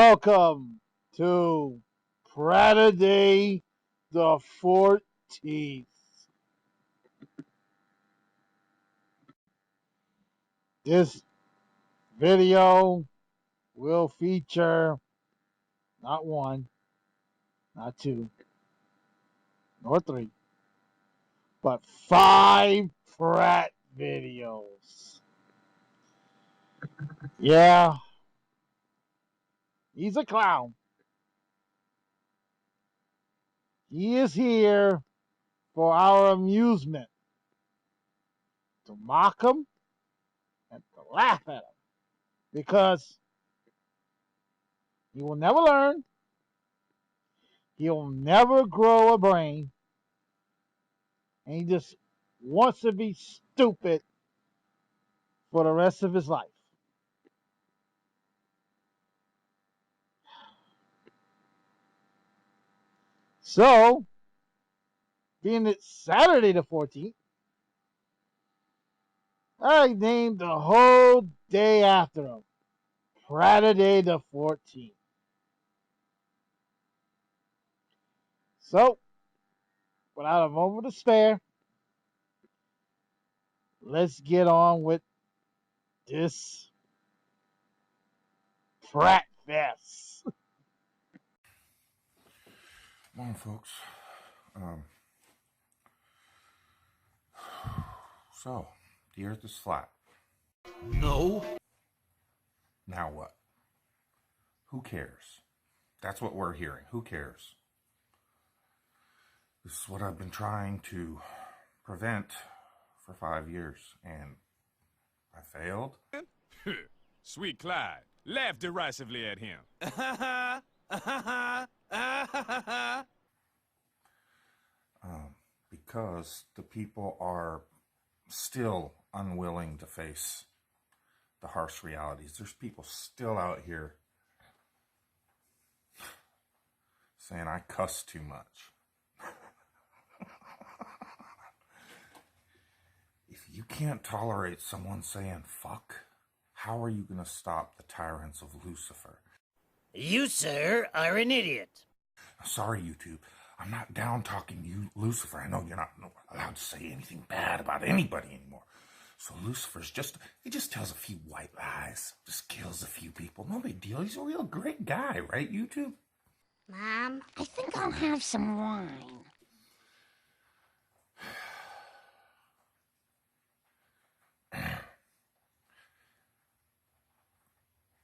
Welcome to Pratturday the 14th. This video will feature not one, not two, nor three, but 5 Pratt videos. Yeah, he's a clown. He is here for our amusement, to mock him and to laugh at him, because he will never learn. He'll never grow a brain, and he just wants to be stupid for the rest of his life. So, being it's Saturday the 14th, I named the whole day after him, Pratturday the 14th. So, without a moment to spare, let's get on with this Pratt Fest. Come on, folks. So, the Earth is flat. No. Now what? Who cares? That's what we're hearing. Who cares? This is what I've been trying to prevent for 5 years, and I failed. Sweet Clyde, laugh derisively at him. Because the people are still unwilling to face the harsh realities. There's people still out here saying I cuss too much. If you can't tolerate someone saying fuck, how are you going to stop the tyrants of Lucifer? You, sir, are an idiot. Sorry, YouTube. I'm not down talking you, Lucifer. I know you're not allowed to say anything bad about anybody anymore. So Lucifer's he just tells a few white lies. Just kills a few people. No big deal. He's a real great guy, right, YouTube? Mom, I think I'll have some wine.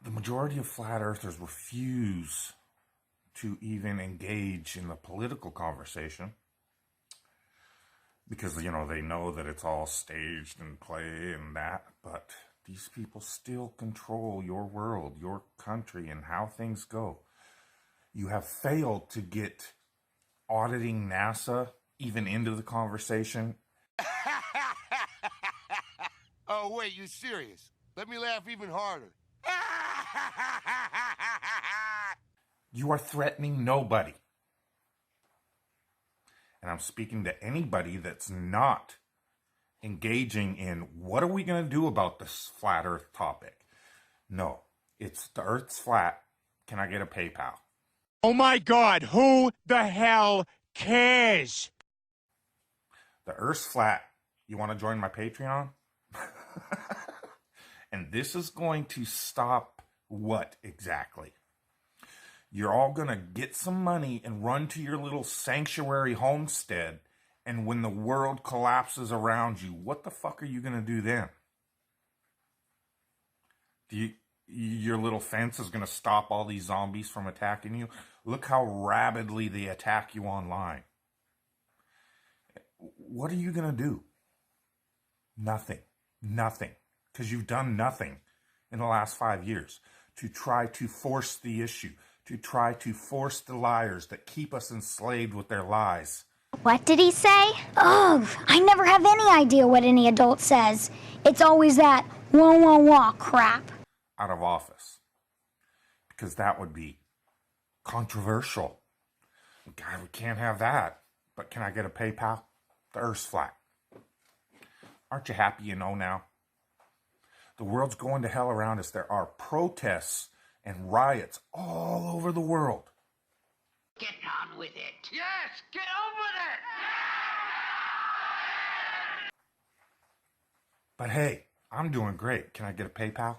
The majority of flat earthers refuse to even engage in the political conversation because, they know that it's all staged and play and that, but these people still control your world, your country, and how things go. You have failed to get auditing NASA even into the conversation. Oh, wait, you serious? Let me laugh even harder. You are threatening nobody. And I'm speaking to anybody that's not engaging in what are we going to do about this flat earth topic. No, it's the earth's flat. Can I get a PayPal? Oh my God, who the hell cares? The earth's flat. You want to join my Patreon? And this is going to stop what exactly? You're all going to get some money and run to your little sanctuary homestead, and when the world collapses around you, what the fuck are you going to do then? Your little fence is going to stop all these zombies from attacking you? Look how rabidly they attack you online. What are you going to do? Nothing. Nothing. Because you've done nothing in the last 5 years to try to force the issue, to try to force the liars that keep us enslaved with their lies. What did he say? Oh, I never have any idea what any adult says. It's always that wah wah wah crap. Out of office. Because that would be controversial. God, we can't have that. But can I get a PayPal? The earth's flat. Aren't you happy you know now? The world's going to hell around us. There are protests and riots all over the world. Get on with it. Yes, get on with it! But hey, I'm doing great. Can I get a PayPal?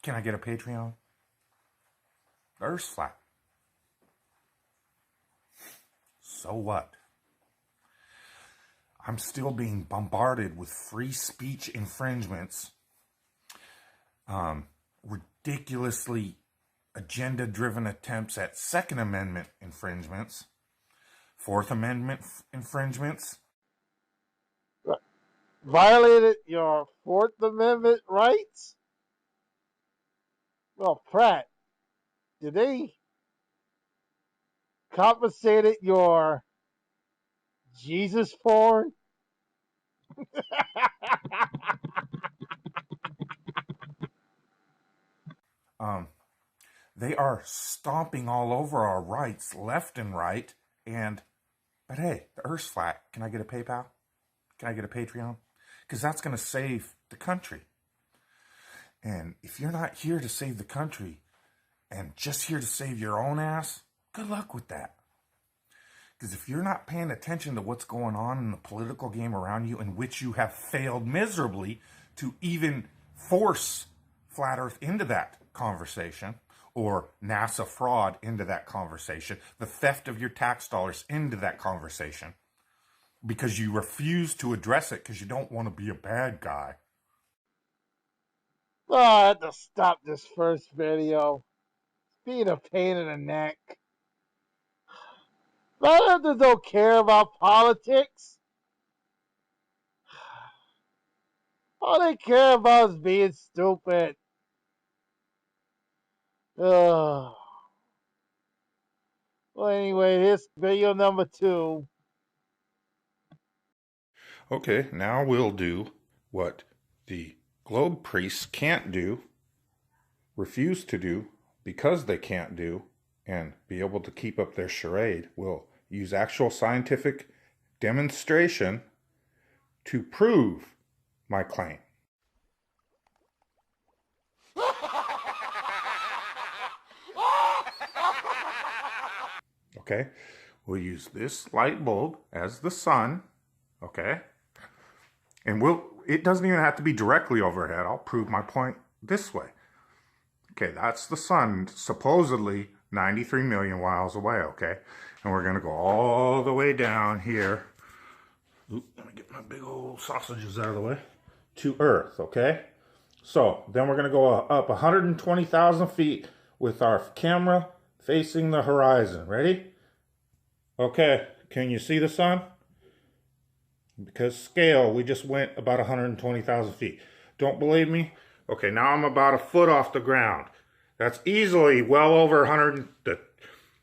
Can I get a Patreon? The Earth's flat. So what? I'm still being bombarded with free speech infringements, ridiculously agenda-driven attempts at Second Amendment infringements, Fourth Amendment infringements. Violated your Fourth Amendment rights? Well, Pratt, did they compensated your Jesus porn? They are stomping all over our rights, left and right, but hey, the Earth's flat. Can I get a PayPal? Can I get a Patreon? Because that's going to save the country. And if you're not here to save the country and just here to save your own ass, good luck with that. Because if you're not paying attention to what's going on in the political game around you, in which you have failed miserably to even force Flat Earth into that conversation, or NASA fraud into that conversation, the theft of your tax dollars into that conversation, because you refuse to address it because you don't want to be a bad guy. Oh, I had to stop this first video. It's being a pain in the neck. Others don't care about politics. All they care about is being stupid. Ugh. Well, anyway, here's video number 2. Okay, now we'll do what the globe priests can't do, refuse to do, because they can't do, and be able to keep up their charade. We'll use actual scientific demonstration to prove my claim. Okay, we'll use this light bulb as the sun, okay? And it doesn't even have to be directly overhead. I'll prove my point this way. Okay, that's the sun, supposedly 93 million miles away, okay? And we're gonna go all the way down here. Oop, let me get my big old sausages out of the way. To Earth, okay? So, then we're gonna go up 120,000 feet with our camera facing the horizon. Ready? Okay, can you see the sun? Because scale, we just went about 120,000 feet. Don't believe me? Okay, now I'm about a foot off the ground. That's easily well over 100.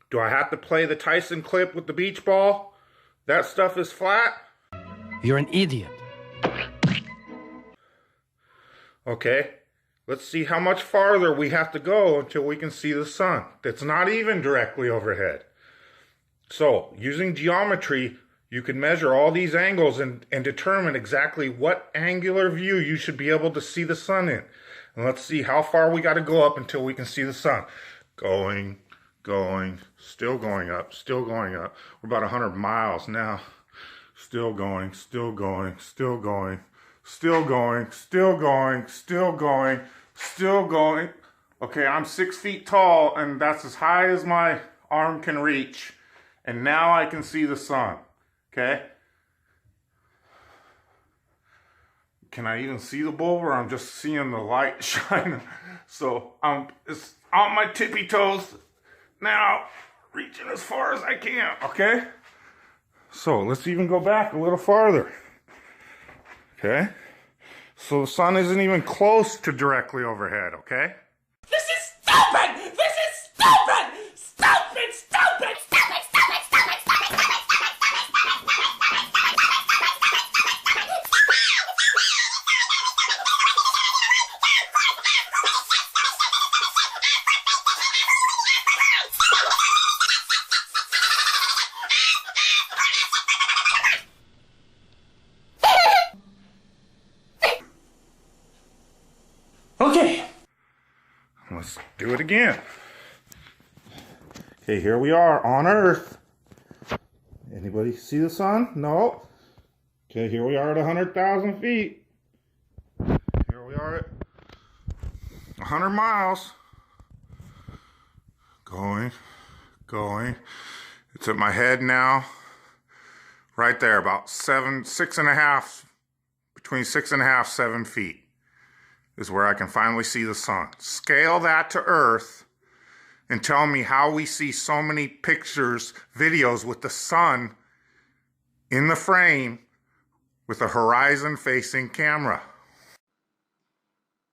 Do I have to play the Tyson clip with the beach ball? That stuff is flat? You're an idiot. Okay, let's see how much farther we have to go until we can see the sun. That's not even directly overhead. So, using geometry, you can measure all these angles and determine exactly what angular view you should be able to see the sun in. And let's see how far we got to go up until we can see the sun. Going, still going up, still going up. We're about 100 miles now. Still going, still going, still going, still going, still going, still going, still going. Okay, I'm 6 feet tall, and that's as high as my arm can reach. And now I can see the sun. Okay? Can I even see the bulb, or I'm just seeing the light shining? So it's on my tippy toes now, reaching as far as I can, okay? So let's even go back a little farther. Okay? So the sun isn't even close to directly overhead, okay? This is stupid! This is stupid! Stupid! Stupid! Stupid! Stupid! Stupid! Okay. Let's do it again. Okay, here we are on Earth. Anybody see the sun? No. Okay, here we are at 100,000 feet. Here we are at 100 miles. Going. It's at my head now. Right there, about 6.5, between 6.5, 7 feet is where I can finally see the sun. Scale that to Earth and tell me how we see so many pictures, videos with the sun in the frame with a horizon-facing camera.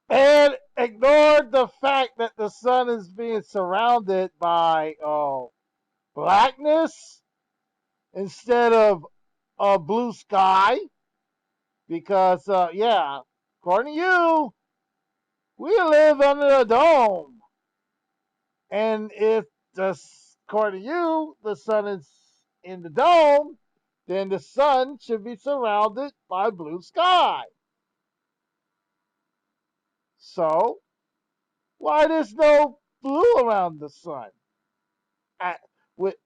And ignore the fact that the sun is being surrounded by blackness instead of a blue sky. Because, according to you, we live under a dome. And if, according to you, the sun is in the dome, then the sun should be surrounded by blue sky. So, why there's no blue around the sun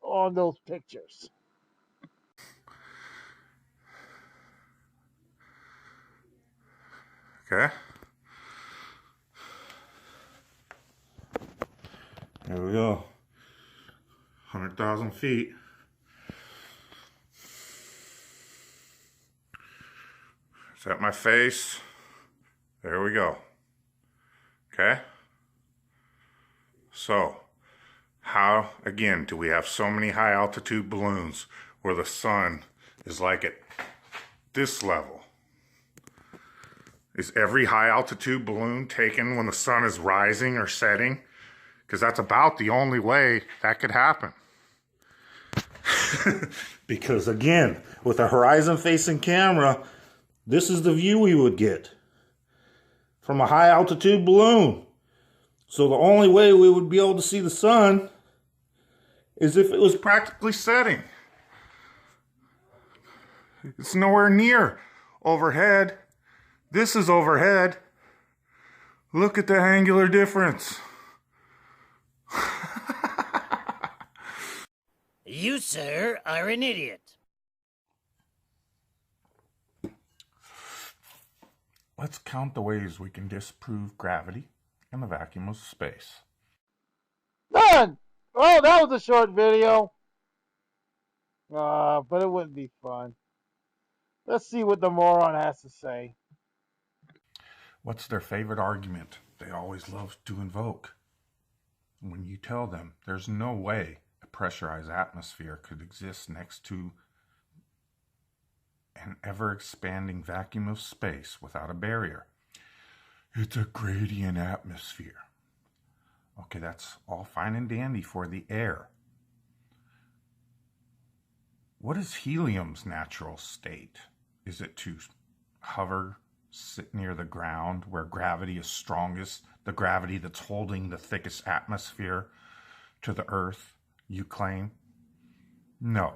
on those pictures? Okay? There we go. 100,000 feet. Is that my face? There we go. Okay? So, how, again, do we have so many high altitude balloons where the sun is like at this level? Is every high altitude balloon taken when the sun is rising or setting? Because that's about the only way that could happen. Because again, with a horizon facing camera, this is the view we would get from a high altitude balloon. So the only way we would be able to see the sun is if it was practically setting. It's nowhere near overhead. This is overhead. Look at the angular difference. You, sir, are an idiot. Let's count the ways we can disprove gravity in the vacuum of space. Done! Oh, that was a short video. But it wouldn't be fun. Let's see what the moron has to say. What's their favorite argument they always love to invoke? When you tell them there's no way a pressurized atmosphere could exist next to an ever-expanding vacuum of space without a barrier. It's a gradient atmosphere. Okay, that's all fine and dandy for the air. What is helium's natural state? Is it to hover, sit near the ground where gravity is strongest, the gravity that's holding the thickest atmosphere to the Earth, you claim? No.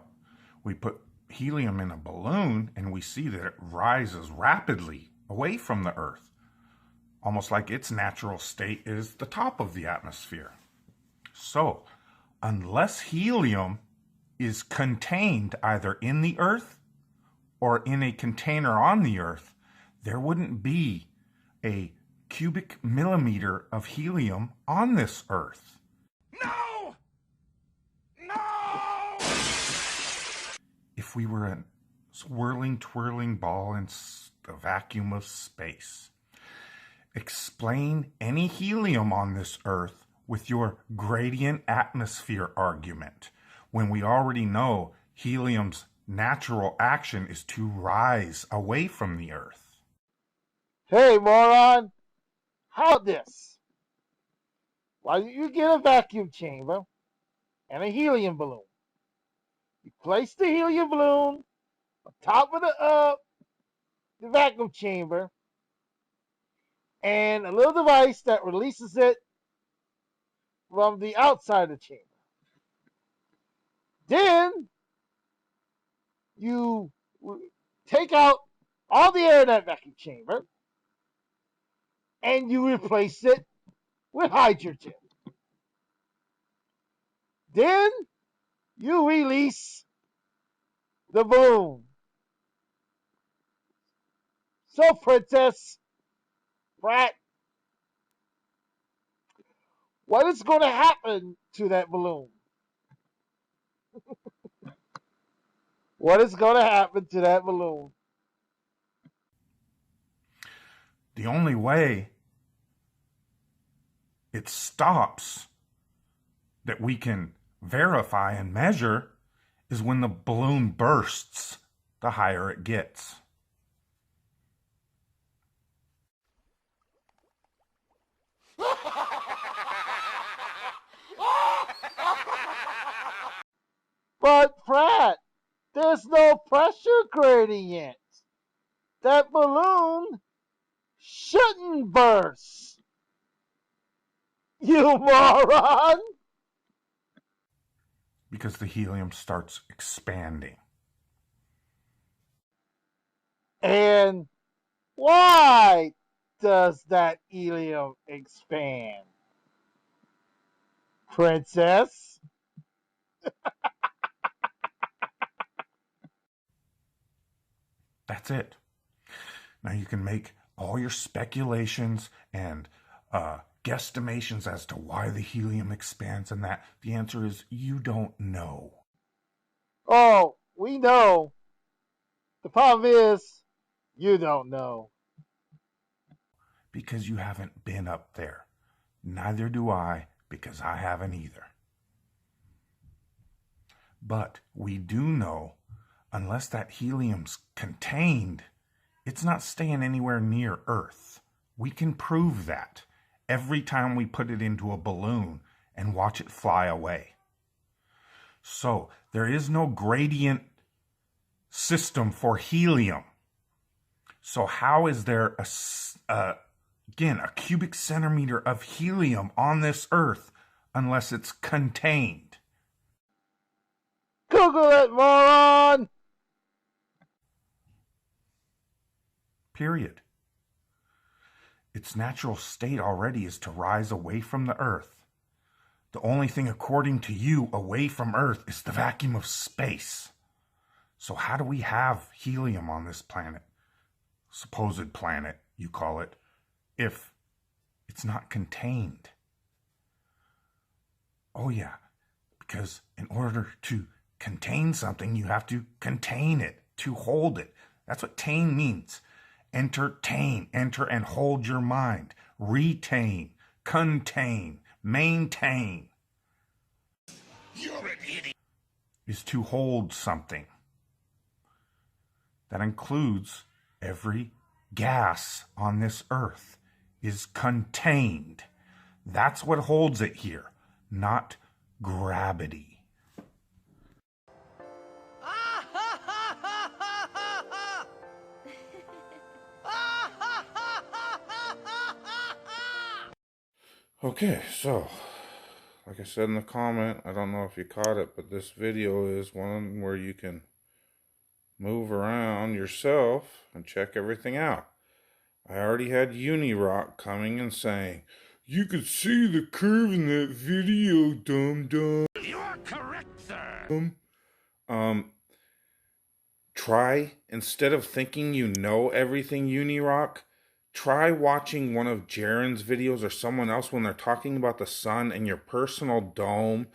We put helium in a balloon and we see that it rises rapidly away from the Earth, almost like its natural state is the top of the atmosphere. So, unless helium is contained either in the Earth or in a container on the Earth, there wouldn't be a cubic millimeter of helium on this Earth. No! No! If we were a swirling, twirling ball in the vacuum of space, explain any helium on this Earth with your gradient atmosphere argument, when we already know helium's natural action is to rise away from the Earth. Hey, moron. How about this? Why don't you get a vacuum chamber and a helium balloon? You place the helium balloon on top of the vacuum chamber and a little device that releases it from the outside of the chamber. Then you take out all the air in that vacuum chamber and you replace it with hydrogen. Then you release the balloon. So, Princess Pratt, what is going to happen to that balloon? What is going to happen to that balloon? The only way it stops that we can verify and measure is when the balloon bursts, the higher it gets. But, Pratt, there's no pressure gradient. That balloon shouldn't burst. You moron! Because the helium starts expanding. And why does that helium expand? Princess? That's it. Now you can make all your speculations and guesstimations as to why the helium expands and that. The answer is you don't know. Oh, we know. The problem is, you don't know. Because you haven't been up there. Neither do I, because I haven't either. But we do know, unless that helium's contained, it's not staying anywhere near Earth. We can prove that every time we put it into a balloon and watch it fly away. So there is no gradient system for helium. So how is there a cubic centimeter of helium on this Earth unless it's contained? Google it, moron! Period. Its natural state already is to rise away from the Earth. The only thing, according to you, away from Earth is the vacuum of space. So how do we have helium on this planet? Supposed planet, you call it, if it's not contained? Oh yeah, because in order to contain something, you have to contain it, to hold it. That's what tain means. Entertain, enter and hold your mind. Retain, contain, maintain. You're an idiot. Is to hold something. That includes every gas on this earth is contained. That's what holds it here, not gravity. Okay, so, like I said in the comment, I don't know if you caught it, but this video is one where you can move around yourself and check everything out. I already had Unirock coming and saying, "You could see the curve in that video, dum-dum." You're correct, sir. Try, instead of thinking you know everything, Unirock, try watching one of Jaren's videos or someone else when they're talking about the sun and your personal dome.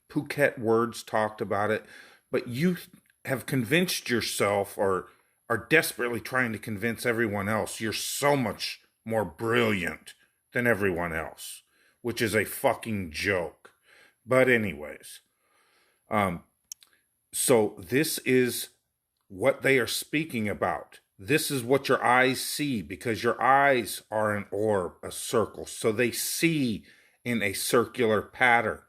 Phuket Words talked about it, but you have convinced yourself or are desperately trying to convince everyone else you're so much more brilliant than everyone else, which is a fucking joke. But anyways, so this is what they are speaking about. This is what your eyes see, because your eyes are an orb, a circle. So they see in a circular pattern.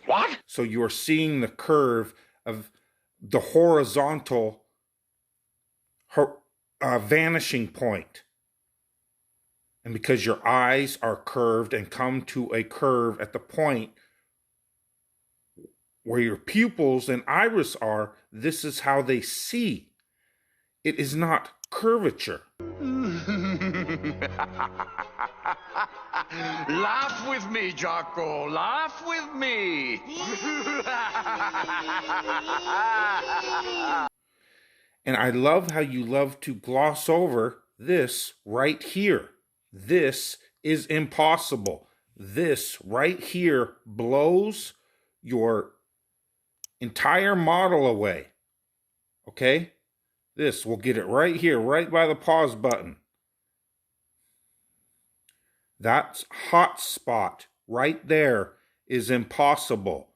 What? So you are seeing the curve of the horizontal vanishing point. And because your eyes are curved and come to a curve at the point where your pupils and iris are, this is how they see. It is not curvature. Laugh with me, Jocko. Laugh with me. And I love how you love to gloss over this right here. This is impossible. This right here blows your entire model away. Okay? This, we'll get it right here, right by the pause button. That hot spot right there is impossible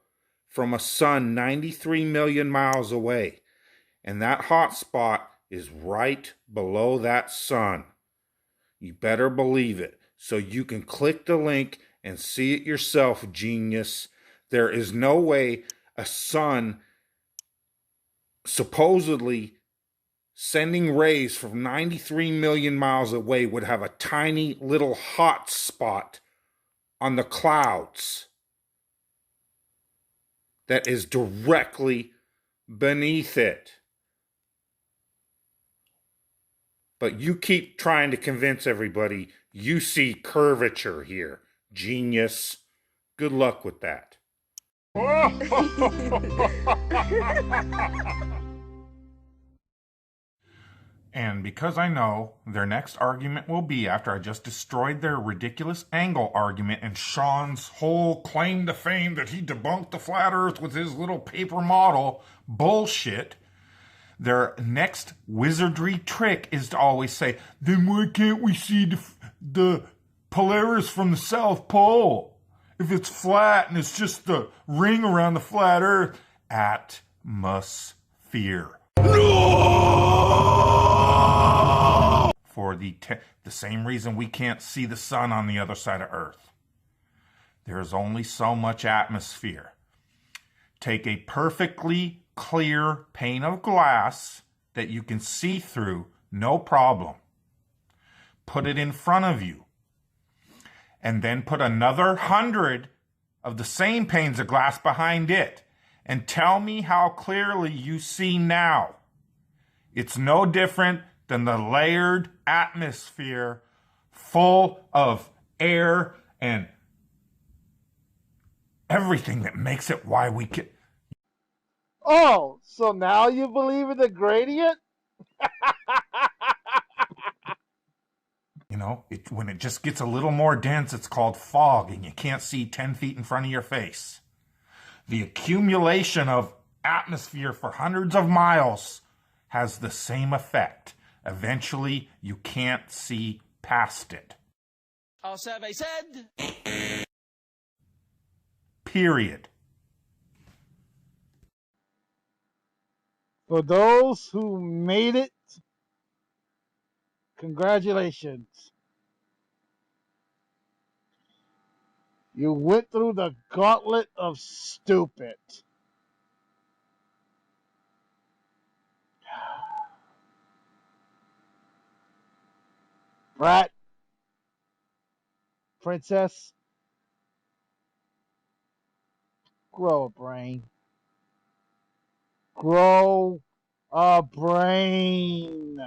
from a sun 93 million miles away. And that hot spot is right below that sun. You better believe it. So you can click the link and see it yourself, genius. There is no way a sun supposedly sending rays from 93 million miles away would have a tiny little hot spot on the clouds that is directly beneath it. But you keep trying to convince everybody you see curvature here. Genius. Good luck with that. And because I know their next argument will be after I just destroyed their ridiculous angle argument and Sean's whole claim to fame that he debunked the flat earth with his little paper model bullshit, their next wizardry trick is to always say, then why can't we see the Polaris from the South Pole? If it's flat and it's just the ring around the flat earth. Atmosphere. For the same reason we can't see the sun on the other side of Earth. There's only so much atmosphere. Take a perfectly clear pane of glass that you can see through, no problem. Put it in front of you. And then put another 100 of the same panes of glass behind it. And tell me how clearly you see now. It's no different than the layered atmosphere full of air and everything that makes it why we can. Oh, so now you believe in the gradient? You know, when it just gets a little more dense, it's called fog, and you can't see 10 feet in front of your face. The accumulation of atmosphere for hundreds of miles has the same effect. Eventually, you can't see past it. Our survey said... Period. For those who made it, congratulations. You went through the gauntlet of stupid. Pratt, princess, grow a brain. Grow a brain.